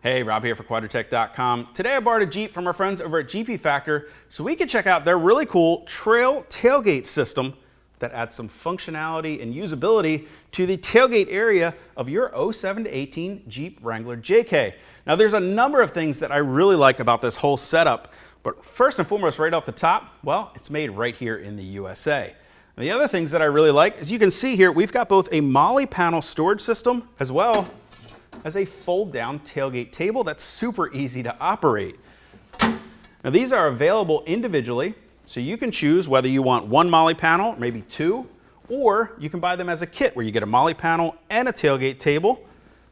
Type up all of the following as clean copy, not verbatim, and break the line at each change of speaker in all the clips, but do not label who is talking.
Hey, Rob here for Quadratec.com. Today I borrowed a Jeep from our friends over at Jeep Factor so we could check out their really cool trail tailgate system that adds some functionality and usability to the tailgate area of your 07 to 18 Jeep Wrangler JK. Now there's a number of things that I really like about this whole setup, but first and foremost right off the top, well, it's made right here in the USA. And the other things that I really like, as you can see here, we've got both a Molle Panel storage system as well as a fold-down tailgate table that's super easy to operate. Now these are available individually, so you can choose whether you want one Molle panel, maybe two, or you can buy them as a kit where you get a Molle panel and a tailgate table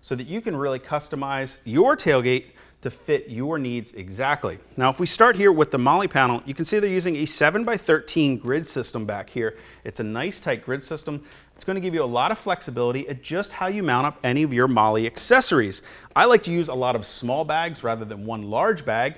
so that you can really customize your tailgate to fit your needs exactly. Now if we start here with the Molle panel, you can see they're using a 7x13 grid system back here. It's a nice tight grid system. It's going to give you a lot of flexibility at just how you mount up any of your Molle accessories. I like to use a lot of small bags rather than one large bag.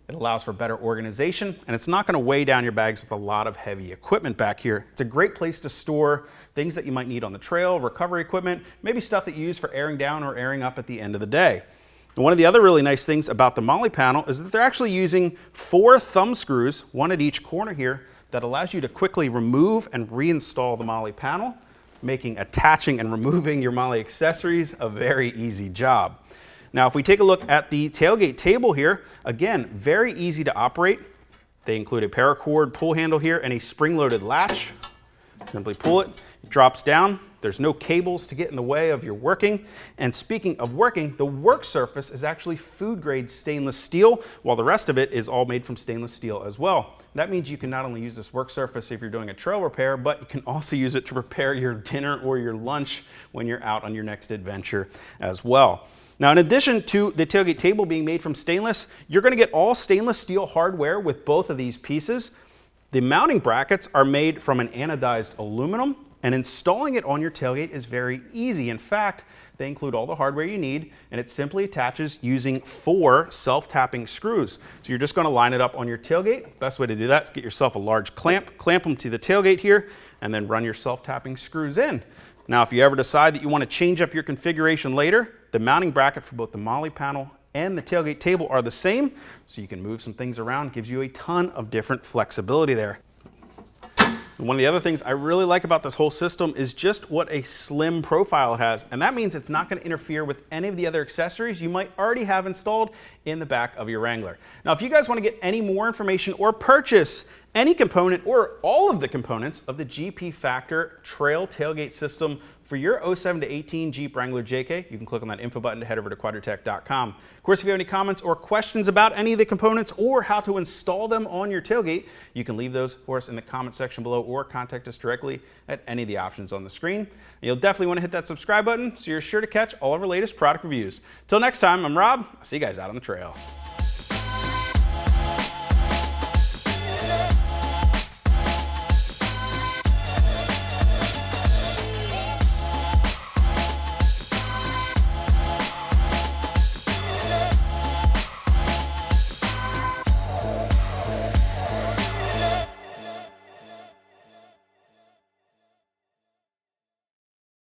It allows for better organization, and it's not going to weigh down your bags with a lot of heavy equipment back here. It's a great place to store things that you might need on the trail, recovery equipment, maybe stuff that you use for airing down or airing up at the end of the day. And one of the other really nice things about the Molle panel is that they're actually using 4 thumb screws, one at each corner here, that allows you to quickly remove and reinstall the Molle panel, making attaching and removing your Molle accessories a very easy job. Now if we take a look at the tailgate table here, again, very easy to operate. They include a paracord pull handle here and a spring-loaded latch. Simply pull it, it drops down. There's no cables to get in the way of your working. And speaking of working, the work surface is actually food-grade stainless steel, while the rest of it is all made from stainless steel as well. That means you can not only use this work surface if you're doing a trail repair, but you can also use it to prepare your dinner or your lunch when you're out on your next adventure as well. Now, in addition to the tailgate table being made from stainless, you're going to get all stainless steel hardware with both of these pieces. The mounting brackets are made from an anodized aluminum, and installing it on your tailgate is very easy. In fact, they include all the hardware you need, and it simply attaches using 4 self-tapping screws. So you're just going to line it up on your tailgate. Best way to do that is get yourself a large clamp them to the tailgate here, and then run your self-tapping screws in. Now, if you ever decide that you want to change up your configuration later, the mounting bracket for both the Molle panel and the tailgate table are the same, so you can move some things around. Gives you a ton of different flexibility there. And one of the other things I really like about this whole system is just what a slim profile it has, and that means it's not going to interfere with any of the other accessories you might already have installed in the back of your Wrangler. Now if you guys want to get any more information or purchase any component or all of the components of the Jeep Factor Trail Tailgate System for your 07 to 18 Jeep Wrangler JK, you can click on that info button to head over to Quadratec.com. Of course, if you have any comments or questions about any of the components or how to install them on your tailgate, you can leave those for us in the comment section below or contact us directly at any of the options on the screen. And you'll definitely want to hit that subscribe button so you're sure to catch all of our latest product reviews. Till next time, I'm Rob. I'll see you guys out on the trail.